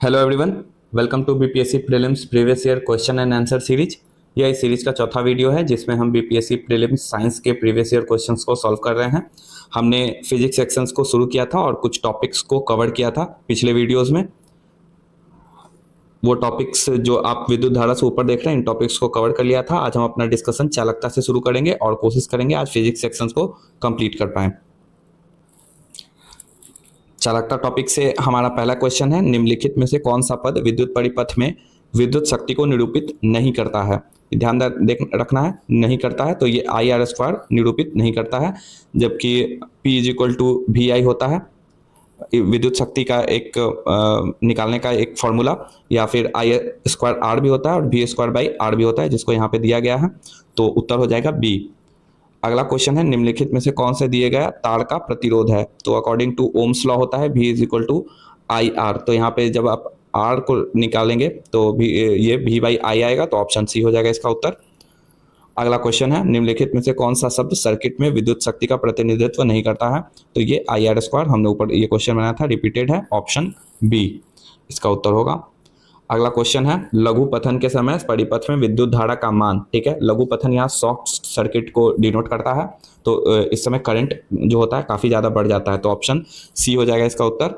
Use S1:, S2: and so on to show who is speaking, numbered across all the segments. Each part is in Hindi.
S1: Hello everyone, welcome to BPSC prelims previous year question and answer series. यह इस सीरीज का चौथा वीडियो है जिसमें हम बीपीएससी प्रीलिम्स साइंस के प्रीवियस ईयर क्वेश्चंस को सॉल्व कर रहे हैं। हमने फिजिक्स सेक्शंस को शुरू किया था और कुछ टॉपिक्स को कवर किया था पिछले वीडियोस में। वो टॉपिक्स जो आप विद्युत धारा से ऊपर देख रहे हैं, इन टॉपिक्स को कवर कर लिया था। आज हम अपना डिस्कशन चालकता से शुरू करेंगे और कोशिश करेंगे आज फिजिक्स सेक्शंस को कंप्लीट कर पाएं। चालकता टॉपिक से हमारा पहला क्वेश्चन है, निम्नलिखित में से कौन सा पद विद्युत परिपथ में विद्युत शक्ति को निरूपित नहीं करता है। ध्यान रखना है, नहीं करता है तो ये IR² निरूपित नहीं करता है, जबकि P = VI होता है विद्युत शक्ति का एक निकालने का एक फॉर्मूला, या फिर I² भी होता है और V²/R भी होता है, जिसको यहाँ पे दिया गया है। तो उत्तर हो जाएगा बी। अगला क्वेश्चन है, निम्नलिखित में से कौन से दिए गया तार का प्रतिरोध है। तो अकॉर्डिंग टू ओम्स लॉ होता है V = IR। तो यहाँ पे जब आप R को निकालेंगे तो ये V/I आएगा, तो ऑप्शन सी हो जाएगा इसका उत्तर। अगला क्वेश्चन है, निम्नलिखित में से कौन सा शब्द सर्किट में विद्युत शक्ति का प्रतिनिधित्व नहीं करता है। तो ये IR², हमने ऊपर ये क्वेश्चन बनाया था, रिपीटेड है, ऑप्शन बी इसका उत्तर होगा। अगला क्वेश्चन है, लघु पथन के समय परिपथ में विद्युत धारा का मान। ठीक है, लघु पथन यहाँ शॉर्ट सर्किट को डिनोट करता है, तो इस समय करंट जो होता है काफी ज्यादा बढ़ जाता है, तो ऑप्शन सी हो जाएगा इसका उत्तर।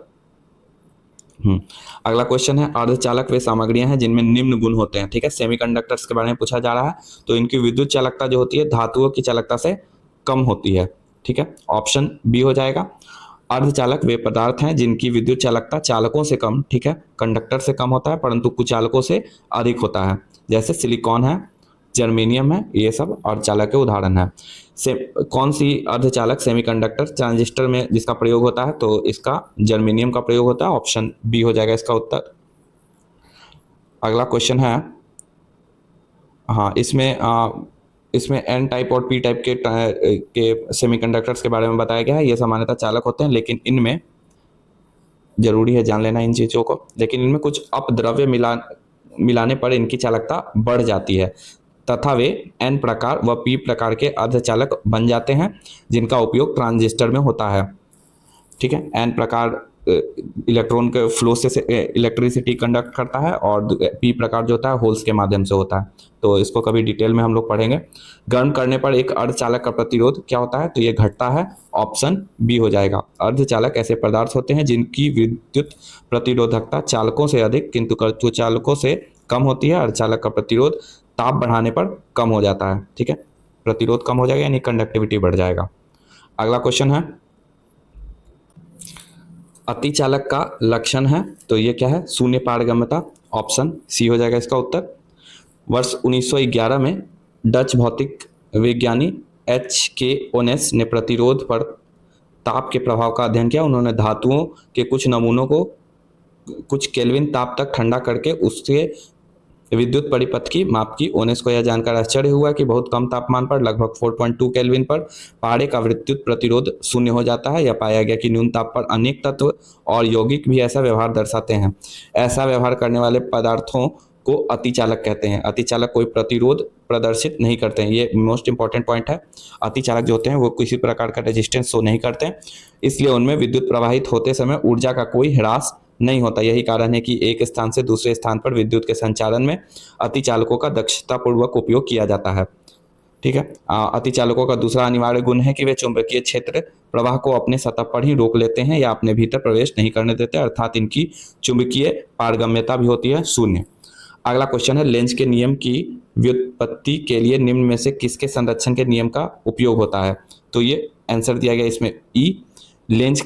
S1: अगला क्वेश्चन है, अर्धचालक वे सामग्रियां हैं जिनमें निम्न गुण होते हैं। ठीक है, सेमीकंडक्टर्स के बारे में पूछा जा रहा है, तो इनकी विद्युत चालकता जो होती है धातुओं की चालकता से कम होती है। ठीक है, ऑप्शन बी हो जाएगा। अर्धचालक वे पदार्थ हैं जिनकी विद्युत चालकता चालकों से कम, ठीक है, कंडक्टर से कम होता है, परंतु कुचालकों से अधिक होता है, जैसे सिलिकॉन है, जर्मेनियम है, ये सब अर्धचालक के उदाहरण है। कौन सी अर्धचालक सेमीकंडक्टर ट्रांजिस्टर में जिसका प्रयोग होता है, तो इसका जर्मेनियम का प्रयोग होता है, ऑप्शन बी हो जाएगा इसका उत्तर। अगला क्वेश्चन है, हाँ इसमें एन टाइप और पी टाइप के सेमीकंडक्टर्स के बारे में बताया गया है। ये सामान्यतः चालक होते हैं, लेकिन इनमें जरूरी है जान लेना इन चीज़ों को, लेकिन इनमें कुछ अपद्रव्य मिलाने पर इनकी चालकता बढ़ जाती है, तथा वे एन प्रकार व पी प्रकार के अर्धचालक बन जाते हैं जिनका उपयोग ट्रांजिस्टर में होता है। ठीक है, एन प्रकार इलेक्ट्रॉन के फ्लो से इलेक्ट्रिसिटी कंडक्ट करता है, और पी प्रकार जो होता है होल्स के माध्यम से होता है। तो इसको कभी डिटेल में हम लोग पढ़ेंगे। गर्म करने पर एक अर्धचालक का प्रतिरोध क्या होता है, तो ये घटता है, ऑप्शन बी हो जाएगा। अर्धचालक ऐसे पदार्थ होते हैं जिनकी विद्युत प्रतिरोधकता चालकों से अधिक किंतु कुचालकों से कम होती है। अर्धचालक का प्रतिरोध ताप बढ़ाने पर कम हो जाता है। ठीक है, प्रतिरोध कम हो जाएगा यानी कंडक्टिविटी बढ़ जाएगा। अगला क्वेश्चन है, अतिचालक का लक्षण है, तो ये क्या है, शून्य पारगम्यता, ऑप्शन सी हो जाएगा इसका उत्तर। वर्ष 1911 में डच भौतिक विज्ञानी H.K. ओनेस ने प्रतिरोध पर ताप के प्रभाव का अध्ययन किया। उन्होंने धातुओं के कुछ नमूनों को कुछ केल्विन ताप तक ठंडा करके उसके विद्युत परिपथ की माप की। ओनेस को यह जानकर आश्चर्य हुआ कि बहुत कम तापमान पर, लगभग 4.2 केल्विन पर, पारे का विद्युत प्रतिरोध शून्य हो जाता है। यह पाया गया कि न्यून ताप पर अनेक तत्व और यौगिक भी ऐसा व्यवहार दर्शाते हैं। ऐसा व्यवहार करने वाले पदार्थों को अतिचालक कहते हैं। अतिचालक कोई प्रतिरोध प्रदर्शित नहीं करते हैं, ये मोस्ट इंपॉर्टेंट पॉइंट है। अतिचालक जो होते हैं वो किसी प्रकार का रेजिस्टेंस शो नहीं करते हैं, इसलिए उनमें विद्युत प्रवाहित होते समय ऊर्जा का कोई ह्रास नहीं होता। यही कारण है कि एक स्थान से दूसरे स्थान पर विद्युत के संचालन में अतिचालकों का दक्षतापूर्वक उपयोग किया जाता है। ठीक है, अतिचालकों का दूसरा अनिवार्य गुण है कि वे चुंबकीय क्षेत्र प्रवाह को अपने सतह पर ही रोक लेते हैं या अपने भीतर प्रवेश नहीं करने देते, अर्थात इनकी चुंबकीय पारगम्यता भी होती है शून्य। अगला क्वेश्चन है, लेंज के नियम की व्युत्पत्ति के लिए निम्न में से किसके संरक्षण के नियम का उपयोग होता है। तो ये आंसर दिया गया इसमें ई। लेंज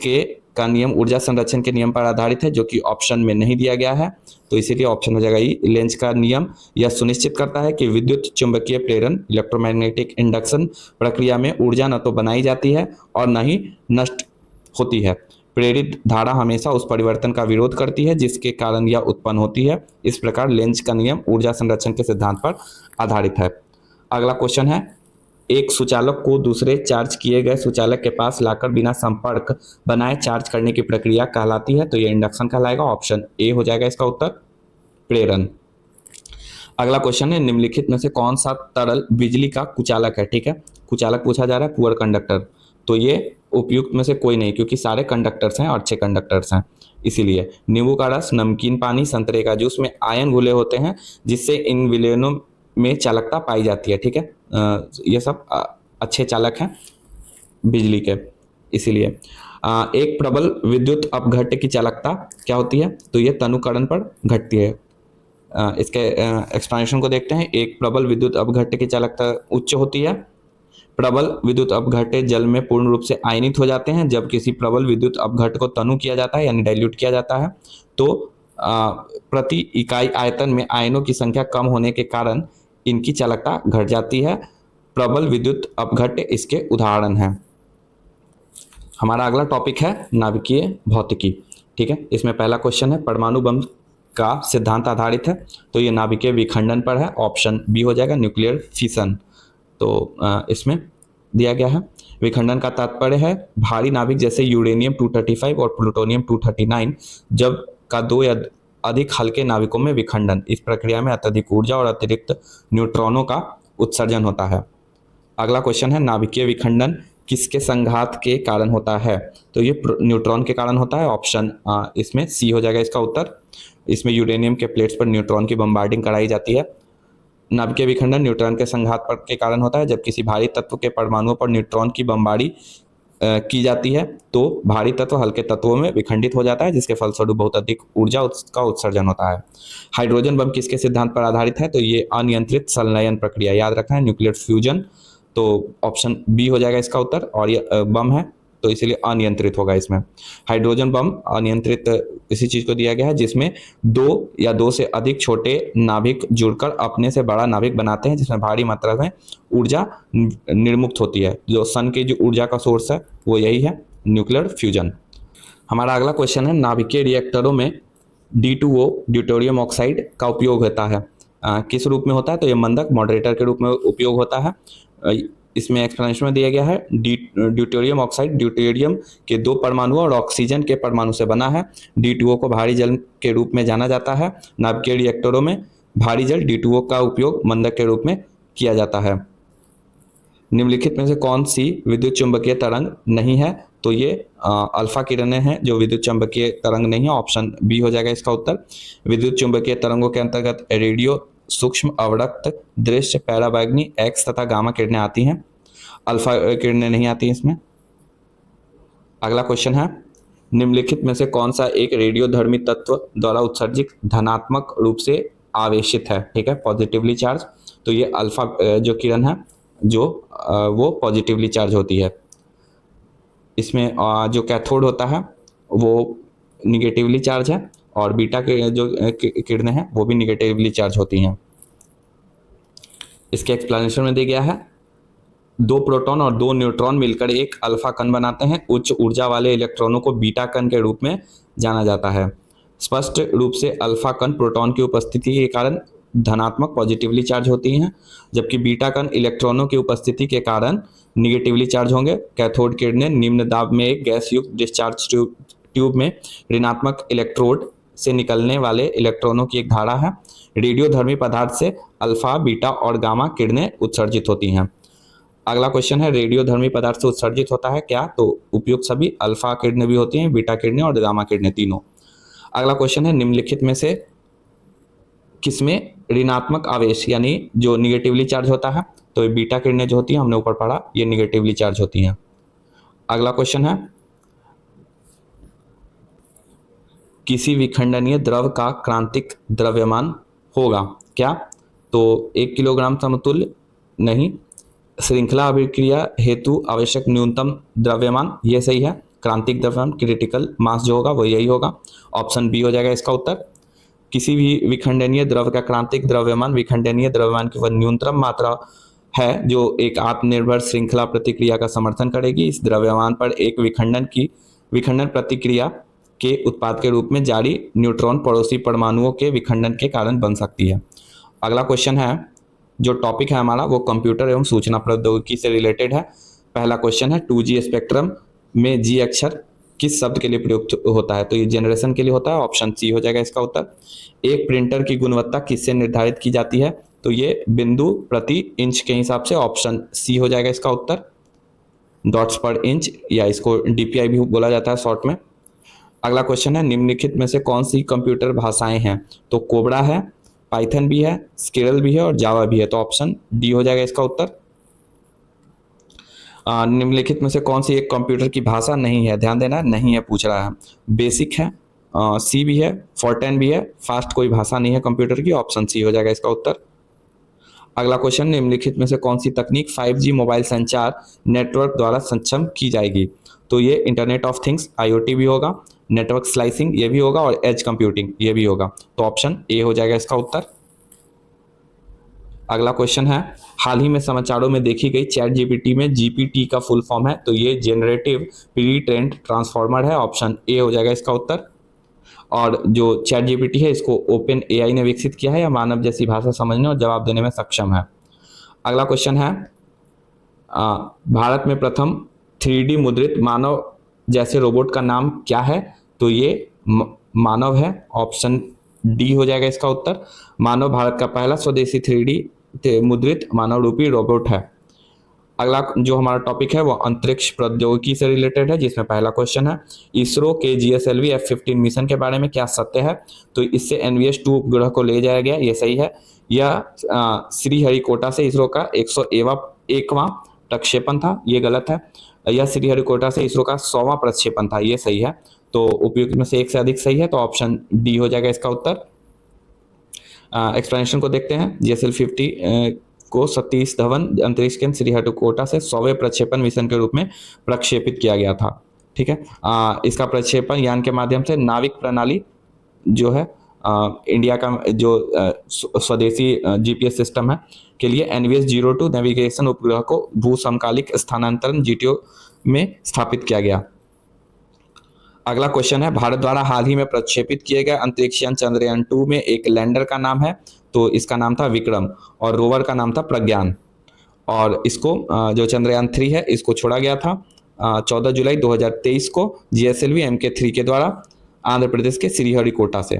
S1: का नियम ऊर्जा संरक्षण के नियम पर आधारित है, जो कि ऑप्शन में नहीं दिया गया है, तो इसीलिए ऑप्शन हो जाएगा ई। लेंज का नियम यह सुनिश्चित करता है कि विद्युत चुंबकीय प्रेरण इलेक्ट्रोमैग्नेटिक इंडक्शन प्रक्रिया में ऊर्जा न तो बनाई जाती है और न ही नष्ट होती है। प्रेरित धारा हमेशा उस परिवर्तन का विरोध करती है जिसके कारण यह उत्पन्न होती है। इस प्रकार लेंज का नियम ऊर्जा संरक्षण के सिद्धांत पर आधारित है। अगला क्वेश्चन है, एक सुचालक को दूसरे चार्ज किए गए सुचालक के पास लाकर बिना संपर्क बनाए चार्ज करने की प्रक्रिया कहलाती है, तो यह इंडक्शन कहलाएगा, ऑप्शन ए हो जाएगा इसका उत्तर, प्रेरण। अगला क्वेश्चन है, निम्नलिखित में से कौन सा तरल बिजली का कुचालक है। ठीक है, कुचालक पूछा जा रहा है, पुअर कंडक्टर, तो ये उपयुक्त में से कोई नहीं, क्योंकि सारे कंडक्टर्स हैं और अच्छे कंडक्टर्स हैं। इसीलिए नींबू का रस, नमकीन पानी, संतरे का जूस में आयन घुले होते हैं, जिससे इन विलयनों में चालकता पाई जाती है। ठीक है, ये सब अच्छे चालक हैं बिजली के, इसीलिए एक प्रबल विद्युत अपघट्य की चालकता क्या होती है, तो ये तनुकरण पर घटती है। इसके एक्सप्लेनेशन को देखते हैं। एक प्रबल विद्युत अपघट्य की चालकता उच्च होती है। प्रबल विद्युत अपघट्य जल में पूर्ण रूप से आयनित हो जाते हैं। जब किसी प्रबल विद्युत अपघट्य को तनु किया जाता है यानी डाइल्यूट किया जाता है, तो प्रति इकाई आयतन में आयनों की संख्या कम होने के कारण इनकी चालकता घट जाती है। प्रबल विद्युत अपघट्य इसके उदाहरण हैं। हमारा अगला टॉपिक है नाभिकीय भौतिकी। ठीक है, इसमें पहला क्वेश्चन है परमाणु बम का सिद्धांत आधारित है, तो ये नाभिकीय विखंडन पर है। ऑप्शन बी हो जाएगा न्यूक्लियर फिशन। तो इसमें दिया गया है विखंडन का तात्पर्य है भारी नाभिक जैसे यूरेनियम 235 और प्लूटोनियम 239 जब का दो या अधिक हल्के नाभिकों में विखंडन। इस प्रक्रिया में अत्यधिक ऊर्जा और अतिरिक्त न्यूट्रॉनों का उत्सर्जन होता है। अगला क्वेश्चन है नाभिकीय विखंडन किसके संघात के कारण होता है, तो ये न्यूट्रॉन के कारण होता है। ऑप्शन इसमें सी हो जाएगा इसका उत्तर। इसमें यूरेनियम के प्लेट्स पर न्यूट्रॉन की बम्बार्डिंग कराई जाती है। नाभिकीय विखंडन न्यूट्रॉन के संघात पर के कारण होता है। जब किसी भारी तत्व के परमाणुओं पर न्यूट्रॉन की बमबारी की जाती है, तो भारी तत्व हल्के तत्वों में विखंडित हो जाता है, जिसके फलस्वरूप बहुत अधिक ऊर्जा उसका उत्सर्जन होता है। हाइड्रोजन बम किसके सिद्धांत पर आधारित है, तो ये अनियंत्रित संलयन प्रक्रिया, याद रखना है न्यूक्लियर फ्यूजन। तो ऑप्शन बी हो जाएगा इसका उत्तर। और ये बम है तो इसीलिए अनियंत्रित होगा इसमें। हाइड्रोजन बम अनियंत्रित इसी चीज को दिया गया है जिसमें दो या दो से अधिक छोटे नाभिक जुड़कर अपने से बड़ा नाभिक बनाते हैं, जिसमें भारी मात्रा में ऊर्जा निर्मुक्त होती है। जो सन की जो ऊर्जा का सोर्स है वो यही है, न्यूक्लियर फ्यूजन। हमारा अगला क्वेश्चन है नाभिकीय रिएक्टरों में D2O ड्यूटेरियम ऑक्साइड का उपयोग होता है। किस रूप में होता है, तो ये मंदक मॉडरेटर के रूप में उपयोग होता है। इसमें एक्सप्लेनेशन में दिया गया है ड्यूटेरियम ऑक्साइड ड्यूटेरियम के दो परमाणु और ऑक्सीजन के परमाणु से बना है। D2O को भारी जल के रूप में जाना जाता है। नाभिकीय रिएक्टरों में भारी जल D2O का उपयोग मंदक के रूप में किया जाता है। निम्नलिखित में से कौन सी विद्युत चुंबकीय तरंग नहीं है, तो ये अल्फा किरणें हैं जो विद्युत चुंबकीय तरंग नहीं है। ऑप्शन बी हो जाएगा इसका उत्तर। विद्युत चुंबकीय तरंगों के अंतर्गत रेडियो, सूक्ष्म अवरक्त, दृश्य, पैराबैंगनी, एक्स तथा गामा किरणें आती हैं। अल्फा किरणें नहीं आती इसमें। अगला क्वेश्चन है निम्नलिखित में से कौन सा एक रेडियोधर्मी तत्व द्वारा उत्सर्जित धनात्मक रूप से आवेशित है। ठीक है, पॉजिटिवली चार्ज। तो ये अल्फा जो किरण है जो वो पॉजिटिवली चार्ज होती है। इसमें जो कैथोड होता है वो निगेटिवली चार्ज है और बीटा के जो किरणें हैं वो भी निगेटिवली चार्ज होती हैं। इसके एक्सप्लेनेशन में दिया गया है दो प्रोटॉन और दो न्यूट्रॉन मिलकर एक अल्फा कण बनाते हैं। उच्च ऊर्जा वाले इलेक्ट्रॉनों को बीटा कण के रूप में जाना जाता है। स्पष्ट रूप से अल्फा कण प्रोटॉन की उपस्थिति के कारण धनात्मक पॉजिटिवली चार्ज होती हैं, जबकि बीटा कण इलेक्ट्रॉनों की उपस्थिति के कारण निगेटिवली चार्ज होंगे। कैथोड किरणें निम्न दाब में एक गैस युक्त डिस्चार्ज ट्यूब में ऋणात्मक इलेक्ट्रोड से निकलने वाले इलेक्ट्रॉनों की एक धारा है। रेडियोधर्मी पदार्थ से अल्फा, बीटा और गामा किरणें उत्सर्जित होती हैं। अगला क्वेश्चन है रेडियोधर्मी पदार्थ से उत्सर्जित होता है क्या, तो उपयुक्त सभी अल्फा किरणें भी होती हैं, बीटा किरणें और गामा किरणें तीनों। अगला क्वेश्चन है निम्नलिखित में से किसमें ऋणात्मक आवेश यानी जो निगेटिवली चार्ज होता है, तो ये बीटा किरणें जो होती हैं हमने ऊपर पढ़ा ये निगेटिवली चार्ज होती हैं। अगला क्वेश्चन है किसी विखंडनीय द्रव का क्रांतिक द्रव्यमान होगा क्या, तो 1 किलोग्राम समतुल्य नहीं। श्रृंखला अभिक्रिया हेतु आवश्यक न्यूनतम द्रव्यमान, ये सही है। क्रांतिक द्रव्यमान क्रिटिकल मास जो होगा वो यही होगा। ऑप्शन बी हो जाएगा इसका उत्तर। किसी भी विखंडनीय द्रव का क्रांतिक द्रव्यमान विखंडनीय द्रव्यमान की वह न्यूनतम मात्रा है जो एक आत्मनिर्भर श्रृंखला प्रतिक्रिया का समर्थन करेगी। इस द्रव्यमान पर एक विखंडन प्रतिक्रिया के उत्पाद के रूप में जारी न्यूट्रॉन पड़ोसी परमाणुओं के विखंडन के कारण बन सकती है। अगला क्वेश्चन है जो टॉपिक है हमारा वो कंप्यूटर एवं सूचना प्रौद्योगिकी से रिलेटेड है। पहला क्वेश्चन है 2G स्पेक्ट्रम में जी अक्षर किस शब्द के लिए प्रयुक्त होता है, तो ये जनरेशन के लिए होता है। ऑप्शन सी हो जाएगा इसका उत्तर। एक प्रिंटर की गुणवत्ता किससे निर्धारित की जाती है, तो ये बिंदु प्रति इंच के हिसाब से। ऑप्शन सी हो जाएगा इसका उत्तर, डॉट्स पर इंच, या इसको DPI भी बोला जाता है शॉर्ट में। अगला क्वेश्चन है निम्नलिखित में से कौन सी कंप्यूटर भाषाएं हैं? तो कोबरा है, पाइथन भी है, स्केरल भी है और जावा भी है। तो ऑप्शन डी हो जाएगा इसका उत्तर। निम्नलिखित में से कौन सी एक कंप्यूटर की भाषा नहीं है? ध्यान देना, नहीं है पूछ रहा है। बेसिक है, सी भी है, फोर्टेन भी है, फास्ट कोई भाषा नहीं है कंप्यूटर की। ऑप्शन सी हो जाएगा इसका उत्तर। अगला क्वेश्चन निम्नलिखित में से कौन सी तकनीक 5G मोबाइल संचार नेटवर्क द्वारा सक्षम की जाएगी? तो ये इंटरनेट ऑफ थिंग्स IoT भी होगा, नेटवर्क स्लाइसिंग ये भी होगा और एज कंप्यूटिंग ये भी होगा। तो ऑप्शन ए हो जाएगा इसका उत्तर। अगला क्वेश्चन है हाल ही में समाचारों में देखी गई चैट जीपीटी में जीपीटी का फुल फॉर्म है? तो ये जेनरेटिव प्री ट्रेंड ट्रांसफॉर्मर है। ऑप्शन ए हो जाएगा इसका उत्तर। और जो चैट जीपीटी है इसको ओपन एआई ने विकसित किया है या मानव जैसी भाषा समझने और जवाब देने में सक्षम है? अगला क्वेश्चन है भारत में प्रथम 3D मुद्रित मानव जैसे रोबोट का नाम क्या है? तो ये मानव है। ऑप्शन डी हो जाएगा इसका उत्तर। मानव भारत का पहला स्वदेशी 3D मुद्रित मानव रूपी रोबोट है। अगला जो हमारा टॉपिक है वो अंतरिक्ष प्रौद्योगिकी से रिलेटेड है, जिसमें पहला क्वेश्चन है इसरो के GSLV F-15 मिशन के बारे में क्या सत्य है? तो इससे NVS-2 उपग्रह को ले जाया गया, ये सही है। यह श्रीहरिकोटा से इसरो का 101वां प्रक्षेपण था, ये गलत है। यह श्रीहरिकोटा से इसरो का 100वां प्रक्षेपण था, ये सही है। तो उपयुक्त में से एक से अधिक सही है, तो ऑप्शन डी हो जाएगा इसका उत्तर। एक्सप्लेनेशन को देखते हैं। GSLV-50 को सतीश धवन अंतरिक्ष केंद्र श्रीहरिकोटा से 100वें प्रक्षेपण मिशन के रूप में प्रक्षेपित किया गया था। ठीक है, इसका प्रक्षेपण यान के माध्यम से नाविक प्रणाली जो है इंडिया का जो स्वदेशी GPS सिस्टम है के लिए NVS-02 नेविगेशन उपग्रह को भू समकालिक स्थानांतरण GTO में स्थापित किया गया। अगला क्वेश्चन है भारत द्वारा हाल ही में प्रक्षेपित किए गए अंतरिक्ष यान चंद्रयान-2 में एक लैंडर का नाम है? तो इसका नाम था विक्रम और रोवर का नाम था प्रज्ञान। और इसको जो चंद्रयान-3 है इसको छोड़ा गया था 14 जुलाई 2023 को GSLV Mk3 के द्वारा आंध्र प्रदेश के श्रीहरिकोटा से।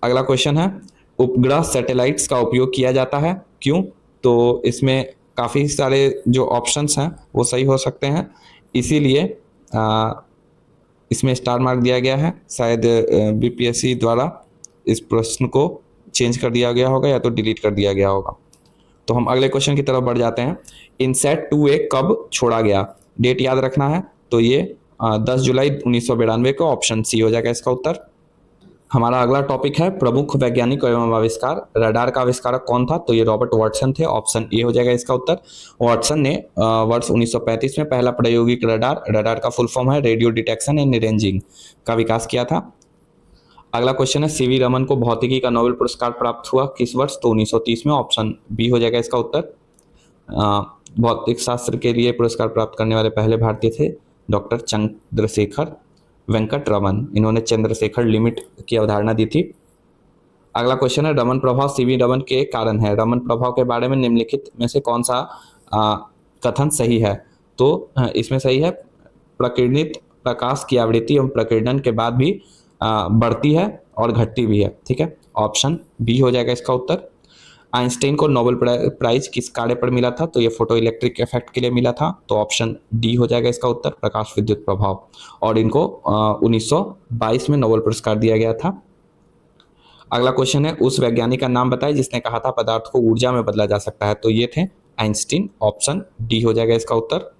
S1: अगला क्वेश्चन है उपग्रह सैटेलाइट्स का उपयोग किया जाता है, क्यों? तो इसमें काफ़ी सारे जो ऑप्शंस हैं वो सही हो सकते हैं, इसीलिए इसमें स्टार मार्क दिया गया है। शायद BPSC द्वारा इस प्रश्न को चेंज कर दिया गया होगा या तो डिलीट कर दिया गया होगा। तो हम अगले क्वेश्चन की तरफ बढ़ जाते हैं। INSAT-2A कब छोड़ा गया? डेट याद रखना है। तो ये 10 जुलाई 1992 को। ऑप्शन सी हो जाएगा इसका उत्तर। हमारा अगला टॉपिक है प्रमुख वैज्ञानिक एवं आविष्कार। रडार का आविष्कारक कौन था? तो ये रॉबर्ट वाटसन थे। ऑप्शन ए हो जाएगा इसका उत्तर। वाटसन ने वर्ष 1935 में पहला प्रायोगिक रडार का फुल फॉर्म है रेडियो डिटेक्शन एंड रेंजिंग का विकास किया था। अगला क्वेश्चन है CV रमन को भौतिकी का नोबेल पुरस्कार प्राप्त हुआ किस वर्ष? तो 1930 में। ऑप्शन बी हो जाएगा इसका उत्तर। भौतिक शास्त्र के लिए पुरस्कार प्राप्त करने वाले पहले भारतीय थे डॉक्टर चंद्रशेखर वेंकट रमन। इन्होंने चंद्रशेखर लिमिट की अवधारणा दी थी। अगला क्वेश्चन है रमन प्रभाव CV रमन के कारण है। रमन प्रभाव के बारे में निम्नलिखित में से कौन सा कथन सही है? तो इसमें सही है प्रकीर्णित प्रकाश की आवृत्ति एवं प्रकीर्णन के बाद भी बढ़ती है और घटती भी है। ठीक है, ऑप्शन बी हो जाएगा इसका उत्तर। आइंस्टाइन को नोबेल प्राइज किस कार्य पर मिला था? तो ये फोटो इलेक्ट्रिक इफेक्ट के लिए मिला था। तो ऑप्शन डी हो जाएगा इसका उत्तर, प्रकाश विद्युत प्रभाव। और इनको 1922 में नोबेल पुरस्कार दिया गया था। अगला क्वेश्चन है उस वैज्ञानिक का नाम बताएं जिसने कहा था पदार्थ को ऊर्जा में बदला जा सकता है। तो ये थे आइंस्टीन। ऑप्शन डी हो जाएगा इसका उत्तर।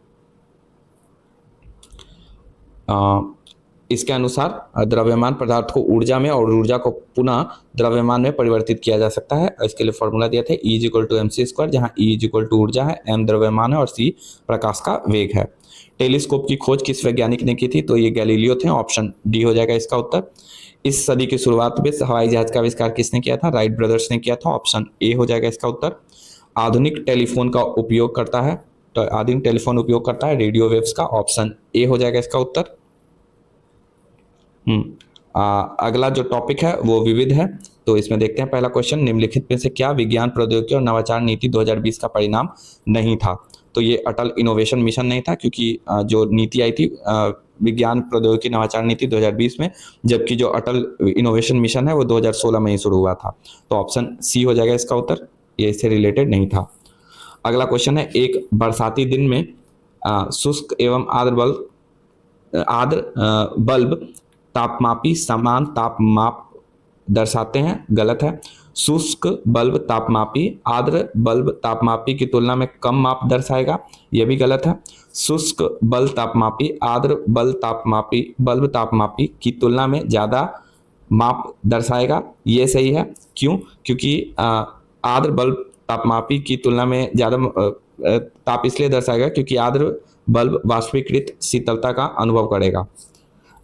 S1: इसके अनुसार द्रव्यमान पदार्थ को ऊर्जा में और ऊर्जा को पुनः द्रव्यमान में परिवर्तित किया जा सकता है। इसके लिए फॉर्मूला दिए थे E=mc², जहां E ऊर्जा है, m द्रव्यमान है और c प्रकाश का वेग है। टेलीस्कोप की खोज किस वैज्ञानिक ने की थी? तो ये गैलीलियो थे। ऑप्शन डी हो जाएगा इसका उत्तर। इस सदी की शुरुआत में हवाई जहाज का आविष्कार किसने किया था? राइट ब्रदर्स ने किया था। ऑप्शन ए हो जाएगा इसका उत्तर। आधुनिक टेलीफोन का उपयोग करता है, तो आधुनिक टेलीफोन उपयोग करता है रेडियो वेव्स का। ऑप्शन ए हो जाएगा इसका उत्तर। अगला जो टॉपिक है वो विविध है। तो इसमें देखते हैं पहला क्वेश्चन निम्नलिखित में से क्या विज्ञान प्रौद्योगिकी और नवाचार नीति 2020 का परिणाम नहीं था? तो ये अटल इनोवेशन मिशन नहीं था, क्योंकि जो नीति आई थी विज्ञान प्रौद्योगिकी नवाचार नीति 2020 में, जबकि जो अटल इनोवेशन मिशन है वो 2016 में ही शुरू हुआ था। तो ऑप्शन सी हो जाएगा इसका उत्तर, ये इससे रिलेटेड नहीं था। अगला क्वेश्चन है एक बरसाती दिन में शुष्क एवं आर्द्र आर्द्र बल्ब तापमापी समान तापमाप दर्शाते हैं, गलत है। शुष्क बल्ब तापमापी आर्द्र बल्ब तापमापी की तुलना में कम माप दर्शाएगा, यह भी गलत है। शुष्क बल्ब तापमापी आर्द्र बल्ब तापमापी की तुलना में ज़्यादा माप दर्शाएगा, ये सही है। क्यों? क्योंकि आर्द्र बल्ब तापमापी की तुलना में ज़्यादा ताप इसलिए दर्शाएगा क्योंकि आर्द्र बल्ब वाष्पीकृत शीतलता का अनुभव करेगा।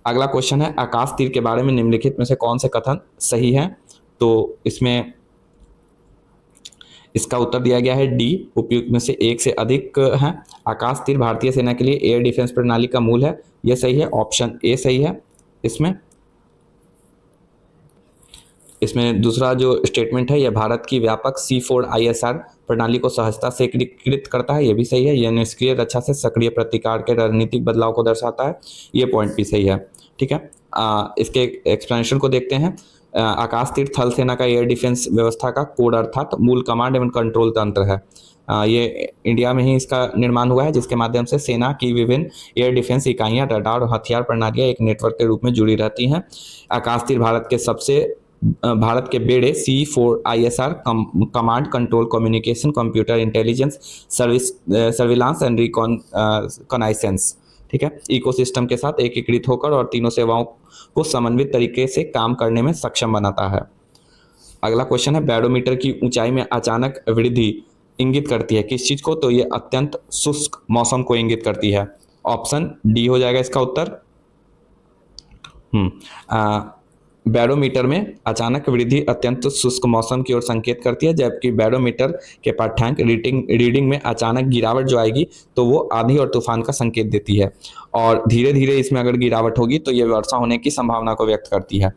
S1: अगला क्वेश्चन है, आकाश तीर के बारे में निम्नलिखित में से कौन से कथन सही है? तो इसमें इसका उत्तर दिया गया है डी, उपयुक्त में से एक से अधिक हैं। आकाश तीर भारतीय सेना के लिए एयर डिफेंस प्रणाली का मूल है, यह सही है, ऑप्शन ए सही है। इसमें दूसरा जो स्टेटमेंट है, यह भारत की व्यापक C4ISR प्रणाली को सहजता से एकीकृत करता है, यह भी सही है। यह निष्क्रिय रक्षा से सक्रिय प्रतिकार के रणनीतिक बदलाव को दर्शाता है, यह पॉइंट भी सही है। ठीक है, इसके एक्सप्लेनेशन को देखते हैं। आकाश तीर थल सेना का एयर डिफेंस व्यवस्था का कोड अर्थात मूल कमांड एवं कंट्रोल तंत्र है। ये इंडिया में ही इसका निर्माण हुआ है, जिसके माध्यम से सेना की विभिन्न एयर डिफेंस इकाइयां, रडार और हथियार प्रणालियां एक नेटवर्क के रूप में जुड़ी रहती हैं। आकाश तीर भारत के बेड़े C4ISR command control communication computer intelligence surveillance and reconnaissance, ठीक है, इकोसिस्टम के साथ एकीकृत होकर और तीनों सेवाओं को समन्वित तरीके से काम करने में सक्षम बनाता है। अगला क्वेश्चन है, बैरोमीटर की ऊंचाई में अचानक वृद्धि इंगित करती है किस चीज को? तो ये अत्यंत शुष्क मौसम को इंगित करती है, ऑप्शन डी हो जाएगा इसका उत्तर। बैरोमीटर में अचानक वृद्धि अत्यंत शुष्क मौसम की ओर संकेत करती है, जबकि बैरोमीटर के पाठ्यांक रीडिंग में अचानक गिरावट जो आएगी तो वो आंधी और तूफान का संकेत देती है, और धीरे धीरे इसमें अगर गिरावट होगी तो ये वर्षा होने की संभावना को व्यक्त करती है।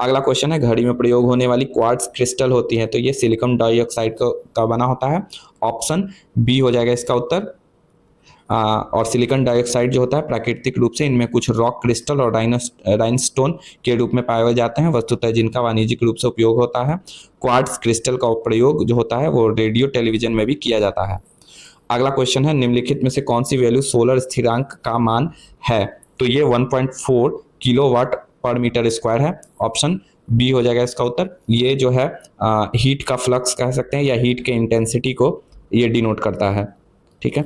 S1: अगला क्वेश्चन है, घड़ी में प्रयोग होने वाली क्वार्ट्ज क्रिस्टल होती है, तो ये सिलिकॉन डाइऑक्साइड का बना होता है, ऑप्शन बी हो जाएगा इसका उत्तर। और सिलिकॉन डाइऑक्साइड जो होता है प्राकृतिक रूप से इनमें कुछ रॉक क्रिस्टल और राइनस्टोन के रूप में पाए जाते हैं, वस्तुतः जिनका वाणिज्यिक रूप से उपयोग होता है। क्वार्ट्ज क्रिस्टल का प्रयोग जो होता है वो रेडियो टेलीविजन में भी किया जाता है। अगला क्वेश्चन है, निम्नलिखित में से कौन सी वैल्यू सोलर स्थिरांक का मान है? तो ये 1.4 किलोवाट पर मीटर स्क्वायर है, ऑप्शन बी हो जाएगा इसका उत्तर। ये जो है हीट का फ्लक्स कह सकते हैं या हीट के इंटेंसिटी को ये डिनोट करता है। ठीक है,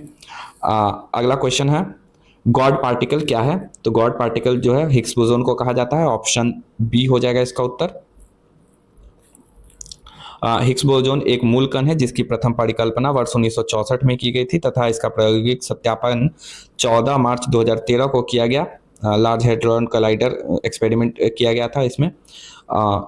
S1: अगला क्वेश्चन है, गॉड पार्टिकल क्या है? तो गॉड पार्टिकल जो है हिग्स बोसोन को कहा जाता है, ऑप्शन बी हो जाएगा इसका उत्तर। हिग्स बोसोन एक मूल कण है जिसकी प्रथम परिकल्पना वर्ष 1964 में की गई थी तथा इसका प्रायोगिक सत्यापन 14 मार्च 2013 को किया गया। लार्ज हेड्रोन कोलाइडर एक्सपेरिमेंट किया गया था। इसमें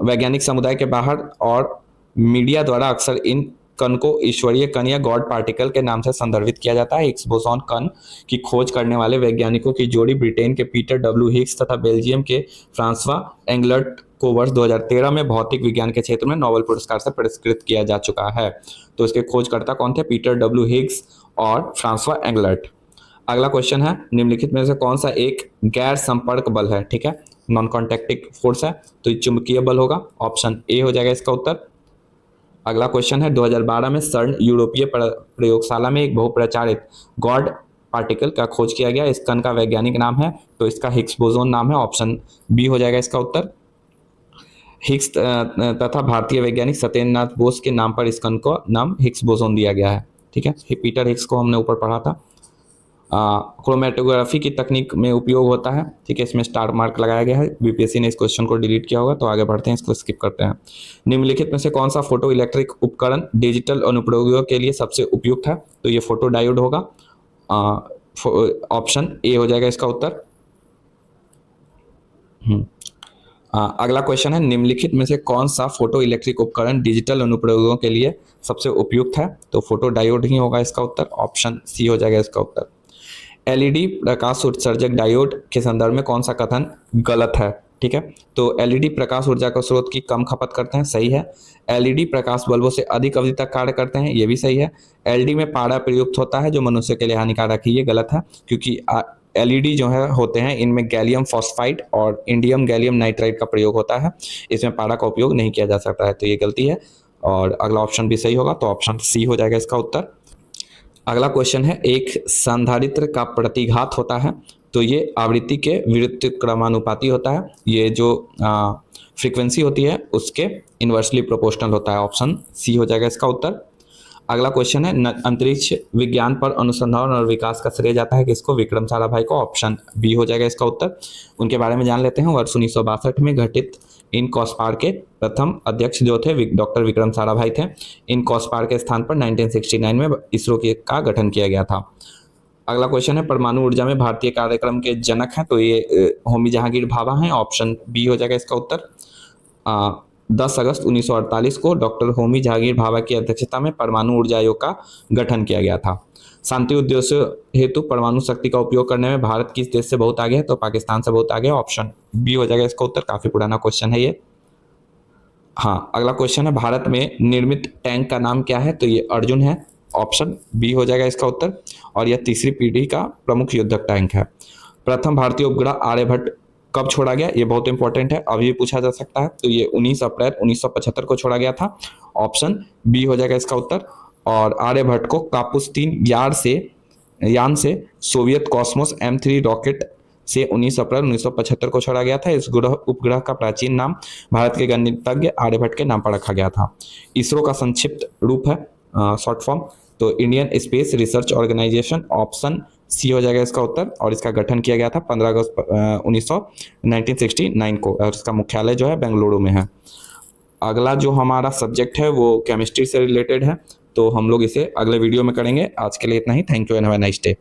S1: वैज्ञानिक समुदाय के बाहर और मीडिया द्वारा अक्सर इन कण को ईश्वरीय कण या गॉड पार्टिकल के नाम से संदर्भित किया जाता है। हिग्स बोसोन कण की खोज करने वाले वैज्ञानिकों की जोड़ी ब्रिटेन के पीटर डब्ल्यू हिग्स तथा बेल्जियम के फ्रांसवा एंगलर्ट को वर्ष 2013 में भौतिक विज्ञान के क्षेत्र में नोबेल पुरस्कार से पुरस्कृत किया जा चुका है। तो इसके खोजकर्ता कौन थे? पीटर डब्ल्यू हिग्स और फ्रांसवा एंगलर्ट। अगला क्वेश्चन है, निम्नलिखित में से कौन सा एक गैर संपर्क बल है? ठीक है, नॉन कॉन्टैक्टिंग फोर्स है, तो ये चुंबकीय बल होगा, ऑप्शन ए हो जाएगा इसका उत्तर। अगला क्वेश्चन है, 2012 में सर्न यूरोपीय प्रयोगशाला में एक बहुप्रचारित गॉड पार्टिकल का खोज किया गया। इस कण का वैज्ञानिक नाम है, तो इसका हिग्स बोसोन नाम है, ऑप्शन बी हो जाएगा इसका उत्तर। हिग्स तथा भारतीय वैज्ञानिक सत्येंद्र नाथ बोस के नाम पर इस कण को नाम हिग्स बोसोन दिया गया है। ठीक है, पीटर हिग्स को हमने ऊपर पढ़ा था। क्रोमेटोग्राफी की तकनीक में उपयोग होता है। ठीक है, इसमें स्टार मार्क लगाया गया है, बीपीएससी ने इस क्वेश्चन को डिलीट किया होगा, तो आगे बढ़ते हैं, इसको स्किप करते हैं। निम्नलिखित में से कौन सा फोटो इलेक्ट्रिक उपकरण डिजिटल अनुप्रयोगों के लिए सबसे उपयुक्त है? तो ये फोटो डायोड होगा, ऑप्शन ए हो जाएगा इसका उत्तर। अगला क्वेश्चन है, निम्नलिखित में से कौन सा फोटो इलेक्ट्रिक उपकरण डिजिटल अनुप्रयोगों के लिए सबसे उपयुक्त है? तो फोटो डायोड ही होगा इसका उत्तर, ऑप्शन सी हो जाएगा इसका उत्तर। एलईडी प्रकाश उत्सर्जक डायोड के संदर्भ में कौन सा कथन गलत है? ठीक है, तो एलईडी प्रकाश ऊर्जा का स्रोत की कम खपत करते हैं, सही है। एलईडी प्रकाश बल्बों से अधिक अवधि तक कार्य करते हैं, ये भी सही है। एलईडी में पारा प्रयुक्त होता है जो मनुष्य के लिए हानिकारक है, ये गलत है, क्योंकि एलईडी जो है होते हैं इनमें गैलियम फॉस्फाइड और इंडियम गैलियम नाइट्राइड का प्रयोग होता है, इसमें पारा का उपयोग नहीं किया जा सकता है, तो ये गलती है। और अगला ऑप्शन भी सही होगा, तो ऑप्शन सी हो जाएगा इसका उत्तर। अगला क्वेश्चन है, एक संधारित्र का प्रतिघात होता है, तो ये आवृत्ति के विरुद्ध क्रमानुपाती होता है। ये जो फ्रीक्वेंसी होती है उसके इन्वर्सली प्रोपोर्शनल होता है। ऑप्शन सी हो जाएगा इसका उत्तर। अगला क्वेश्चन है अंतरिक्ष विज्ञान पर अनुसंधान और विकास का श्रेय जाता है किसको? विक्रम साराभाई को। ऑप्शन बी हो जाएगा इसका उत्तर। उनके बारे में जान लेते हैं। वर्ष 1962 में घटित इन कॉस्पार के प्रथम अध्यक्ष जो थे डॉक्टर विक्रम साराभाई थे। इन कॉस्पार के स्थान पर 1969 में इसरो का गठन किया गया था। अगला क्वेश्चन है परमाणु ऊर्जा में भारतीय कार्यक्रम के जनक हैं, तो ये होमी जहांगीर भाभा हैं। ऑप्शन बी हो जाएगा इसका उत्तर। 10 अगस्त 1948 को डॉक्टर होमी जहांगीर भाभा की अध्यक्षता में परमाणु ऊर्जा आयोग का गठन किया गया था। शांति उद्देश्यों हेतु परमाणु शक्ति का उपयोग करने में भारत किस देश से बहुत आगे है? तो पाकिस्तान से बहुत आगे। ऑप्शन बी हो जाएगा इसका उत्तर। काफी पुराना क्वेश्चन है ये। हाँ, अगला क्वेश्चन है भारत में निर्मित टैंक का नाम क्या है? तो ये अर्जुन है। ऑप्शन बी हो जाएगा इसका उत्तर। और यह तीसरी पीढ़ी का प्रमुख युद्धक टैंक है। प्रथम भारतीय उपग्रह आर्यभट्ट कब छोड़ा गया? ये बहुत इंपॉर्टेंट है, अभी भी पूछा जा सकता है। तो ये 19 अप्रैल 1975 को छोड़ा गया था। ऑप्शन बी हो जाएगा इसका उत्तर। और आर्यभट्ट को कापुस-3 यान से सोवियत कॉस्मोस M3 रॉकेट से 19 अप्रैल 1975 को छोड़ा गया था। इस उपग्रह का प्राचीन नाम भारत के गणितज्ञ आर्यभट्ट के नाम पर रखा गया था। इसरो का संक्षिप्त रूप है शॉर्ट फॉर्म, तो Indian space research organisation. Option C हो जाएगा इसका उत्तर। और इसका गठन किया गया था 15 अगस्त 1969 को और इसका मुख्यालय जो है बेंगलुरु में है। अगला जो हमारा सब्जेक्ट है वो केमिस्ट्री से रिलेटेड है, तो हम लोग इसे अगले वीडियो में करेंगे। आज के लिए इतना ही। Thank you and have a nice day.